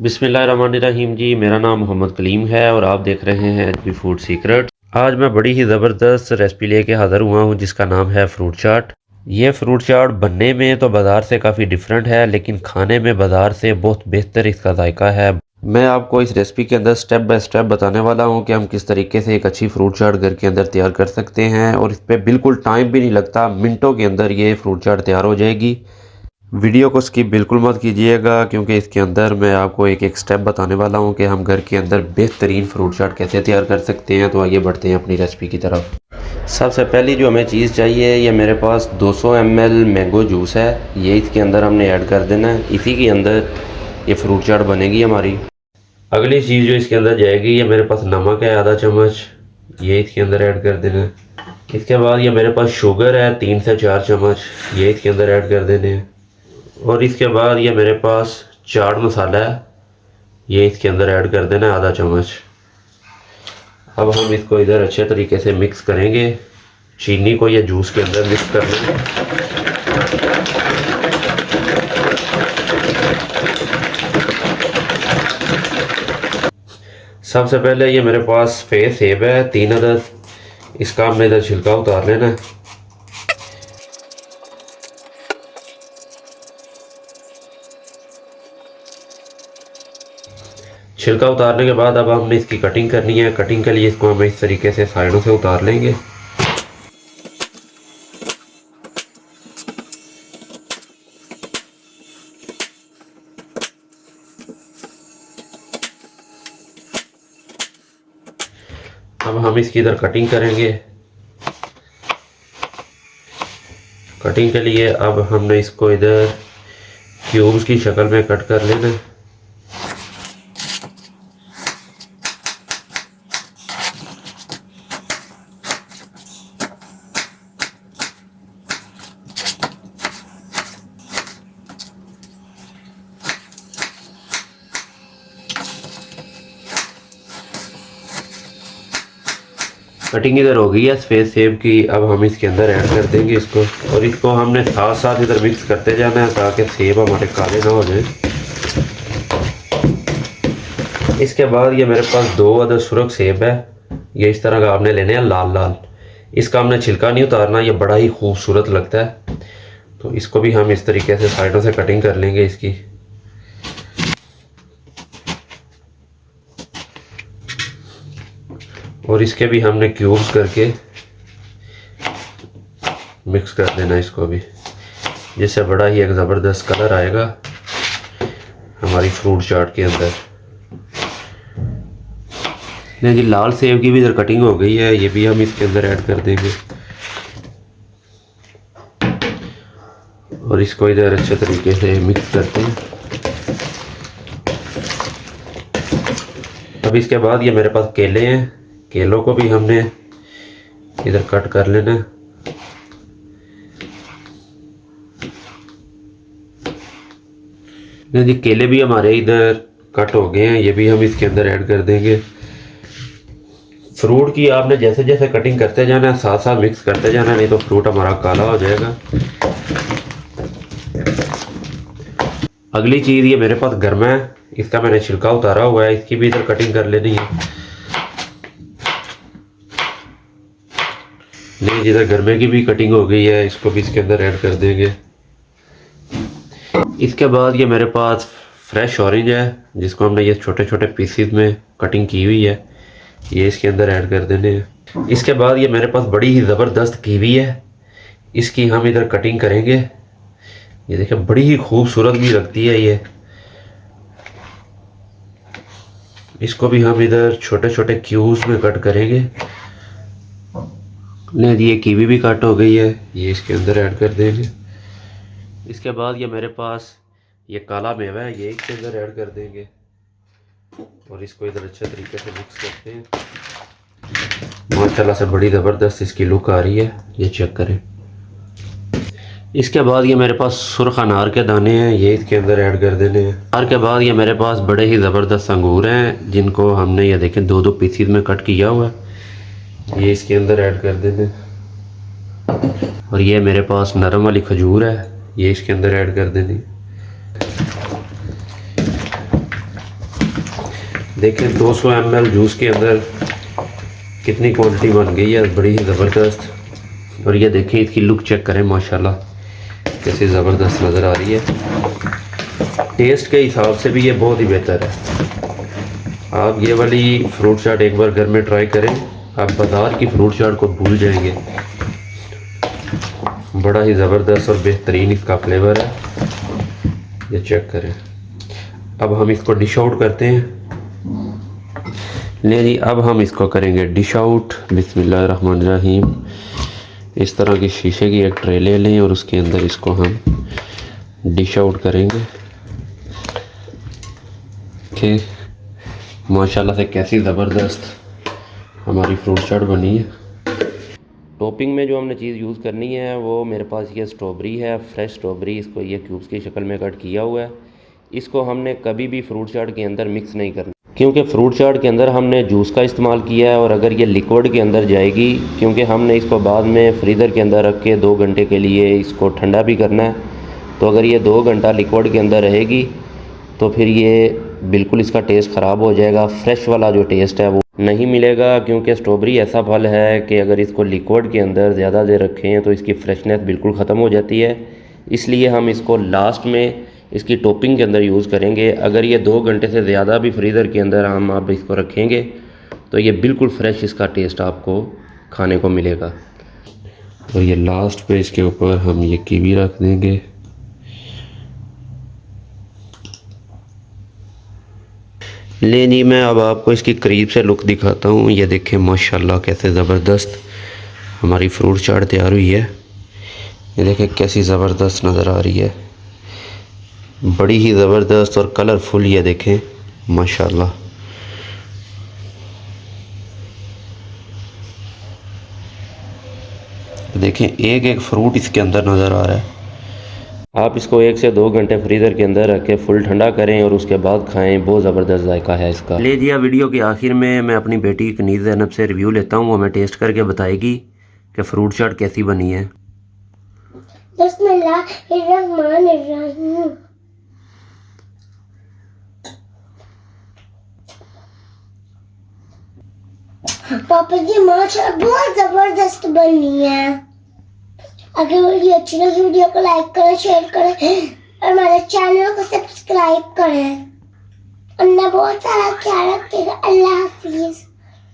बिस्मिल्लाहिर्रहमानिर्रहीम जी। मेरा नाम मोहम्मद कलीम है और आप देख रहे हैं एचबी फूड सीक्रेट। आज मैं बड़ी ही ज़बरदस्त रेसिपी लेके हाज़िर हुआ हूँ जिसका नाम है फ्रूट चाट। ये फ्रूट चाट बनने में तो बाज़ार से काफ़ी डिफरेंट है, लेकिन खाने में बाज़ार से बहुत बेहतर इसका जायका है। मैं आपको इस रेसिपी के अंदर स्टेप बाय स्टेप बताने वाला हूँ कि हम किस तरीके से एक अच्छी फ्रूट चाट घर के अंदर तैयार कर सकते हैं, और इस पर बिल्कुल टाइम भी नहीं लगता, मिनटों के अंदर ये फ्रूट चाट तैयार हो जाएगी। वीडियो को स्किप बिल्कुल मत कीजिएगा, क्योंकि इसके अंदर मैं आपको एक एक स्टेप बताने वाला हूं कि हम घर के अंदर बेहतरीन फ्रूट चाट कैसे तैयार कर सकते हैं। तो आइए बढ़ते हैं अपनी रेसिपी की तरफ। सबसे पहली जो हमें चीज़ चाहिए, ये मेरे पास 200 ml मैंगो जूस है। ये इसके अंदर हमने ऐड कर देना है, इसी के अंदर ये फ्रूट चाट बनेगी हमारी। अगली चीज़ जो इसके अंदर जाएगी, ये मेरे पास नमक है आधा चम्मच, ये इसके अंदर ऐड कर देना है। इसके बाद ये मेरे पास शुगर है 3 से 4 चम्मच, ये इसके अंदर ऐड कर देने हैं। और इसके बाद ये मेरे पास चाट मसाला है, ये इसके अंदर ऐड कर देना है आधा चम्मच। अब हम इसको इधर अच्छे तरीके से मिक्स करेंगे। चीनी को ये जूस के अंदर मिक्स कर लेंगे। सबसे पहले ये मेरे पास सफ़ेद सेब है 3 अदद, इसका हमने इधर छिलका उतार लेना है। छिलका उतारने के बाद अब हमने इसकी कटिंग करनी है। कटिंग के लिए इसको हम इस तरीके से साइडों से उतार लेंगे। अब हम इसकी इधर कटिंग करेंगे। कटिंग के लिए अब हमने इसको इधर क्यूब्स की शक्ल में कट कर लेना है। कटिंग इधर हो गई है सफ़ेद सेब की। अब हम इसके अंदर ऐड कर देंगे इसको, और इसको हमने साथ साथ इधर मिक्स करते जाना है ताकि सेब हमारे काले ना हो जाए। इसके बाद ये मेरे पास 2 अदद सुरख सेब है, ये इस तरह का आपने लेने हैं लाल लाल। इसका हमने छिलका नहीं उतारना, ये बड़ा ही खूबसूरत लगता है। तो इसको भी हम इस तरीके से साइडों से कटिंग कर लेंगे इसकी। और इसके भी हमने क्यूब्स करके मिक्स कर देना इसको भी, जिससे बड़ा ही एक ज़बरदस्त कलर आएगा हमारी फ्रूट चाट के अंदर। नहीं जी, लाल सेब की भी इधर कटिंग हो गई है, ये भी हम इसके अंदर ऐड कर देंगे। और इसको इधर अच्छे तरीके से मिक्स करते हैं। अब इसके बाद ये मेरे पास केले हैं, केलों को भी हमने इधर कट कर लेना है। नहीं जी, केले भी हमारे इधर कट हो गए हैं, ये भी हम इसके अंदर ऐड कर देंगे। फ्रूट की आपने जैसे जैसे कटिंग करते जाना है, साथ साथ मिक्स करते जाना, नहीं तो फ्रूट हमारा काला हो जाएगा। अगली चीज़ ये मेरे पास गर्मा है, इसका मैंने छिलका उतारा हुआ है, इसकी भी इधर कटिंग कर लेनी है। नहीं, जिधर गर्मे की भी कटिंग हो गई है, इसको भी इसके अंदर ऐड कर देंगे। इसके बाद ये मेरे पास फ्रेश ऑरेंज है, जिसको हमने ये छोटे छोटे पीसीज में कटिंग की हुई है, ये इसके अंदर ऐड कर देने हैं। इसके बाद ये मेरे पास बड़ी ही ज़बरदस्त कीवी है, इसकी हम इधर कटिंग करेंगे। ये देखिए बड़ी ही खूबसूरत भी लगती है ये। इसको भी हम इधर छोटे छोटे क्यूब्स में कट करेंगे। नहीं, ये कीवी भी कट हो गई है, ये इसके अंदर ऐड कर देंगे। इसके बाद ये मेरे पास ये काला मेवा है, ये इसके अंदर ऐड कर देंगे। और इसको इधर अच्छे तरीके से मिक्स करते हैं। माशाल्लाह से बड़ी ज़बरदस्त इसकी लुक आ रही है, ये चेक करें। इसके बाद ये मेरे पास सुर्ख अनार के दाने हैं, ये इसके अंदर ऐड कर देने हैं। अनार के बाद ये मेरे पास बड़े ही ज़बरदस्त अंगूर हैं, जिनको हमने ये देखें 2-2 पीसीज में कट किया हुआ है, ये इसके अंदर ऐड कर देने। और ये मेरे पास नरम वाली खजूर है, ये इसके अंदर ऐड कर देनी। देखें 200 ml जूस के अंदर कितनी क्वांटिटी बन गई है, बड़ी ही ज़बरदस्त। और ये देखें इसकी लुक चेक करें, माशाल्लाह कैसी ज़बरदस्त नज़र आ रही है। टेस्ट के हिसाब से भी ये बहुत ही बेहतर है। आप ये वाली फ्रूट चाट एक बार घर में ट्राई करें, आप बाज़ार की फ्रूट चाट को भूल जाएंगे। बड़ा ही ज़बरदस्त और बेहतरीन इसका फ्लेवर है, ये चेक करें। अब हम इसको डिश आउट करते हैं। ले जी, अब हम इसको करेंगे डिश आउट। बिस्मिल्लाहिर्रहमानिर्रहीम। इस तरह की शीशे की एक ट्रे ले लें और उसके अंदर इसको हम डिश आउट करेंगे। कि माशाल्लाह से कैसी ज़बरदस्त हमारी फ्रूट चाट बनी है। टॉपिंग में जो हमने चीज़ यूज़ करनी है वो मेरे पास ये स्ट्रॉबेरी है, फ्रेश स्ट्रॉबेरी। इसको ये क्यूब्स की शक्ल में कट किया हुआ है। इसको हमने कभी भी फ्रूट चाट के अंदर मिक्स नहीं करना, क्योंकि फ्रूट चाट के अंदर हमने जूस का इस्तेमाल किया है। और अगर ये लिक्विड के अंदर जाएगी, क्योंकि हमने इसको बाद में फ्रीज़र के अंदर रख के 2 घंटे के लिए इसको ठंडा भी करना है, तो अगर ये 2 घंटा लिक्विड के अंदर रहेगी तो फिर ये बिल्कुल इसका टेस्ट ख़राब हो जाएगा। फ्रेश वाला जो टेस्ट है वो नहीं मिलेगा, क्योंकि स्ट्रॉबेरी ऐसा फल है कि अगर इसको लिक्विड के अंदर ज़्यादा देर रखें तो इसकी फ्रेशनेस बिल्कुल ख़त्म हो जाती है। इसलिए हम इसको लास्ट में इसकी टॉपिंग के अंदर यूज़ करेंगे। अगर ये 2 घंटे से ज़्यादा भी फ्रीज़र के अंदर हम आप इसको रखेंगे तो ये बिल्कुल फ्रेश इसका टेस्ट आपको खाने को मिलेगा। और ये लास्ट पे इसके ऊपर हम ये कीवी रख देंगे। ले जी, मैं अब आपको इसकी करीब से लुक दिखाता हूँ। ये देखें माशाल्लाह कैसे ज़बरदस्त हमारी फ्रूट चाट तैयार हुई है। ये देखें कैसी ज़बरदस्त नज़र आ रही है, बड़ी ही ज़बरदस्त और कलरफुल। ये देखें माशाल्लाह। देखें एक एक फ्रूट इसके अंदर नज़र आ रहा है। आप इसको 1 से 2 घंटे फ्रीज़र के अंदर रख के फुल ठंडा करें और उसके बाद खाएं। बहुत ज़बरदस्त जायका है इसका। ले दिया, वीडियो के आखिर में मैं अपनी बेटी कनीज़ ज़ैनब से रिव्यू लेता हूँ। वो हमें टेस्ट करके बताएगी कि फ्रूट चाट कैसी बनी है। बिस्मिल्लाहिर्रहमानिर्रहीम। पापा जी माशाल्लाह बहुत ज़बरदस्त बनी है। अगर वीडियो अच्छी लगी वीडियो को लाइक करें, शेयर करें और हमारे चैनल को सब्सक्राइब करें। अन्ना बहुत सारा ख्याल रखिएगा। अल्लाह हाफिज़।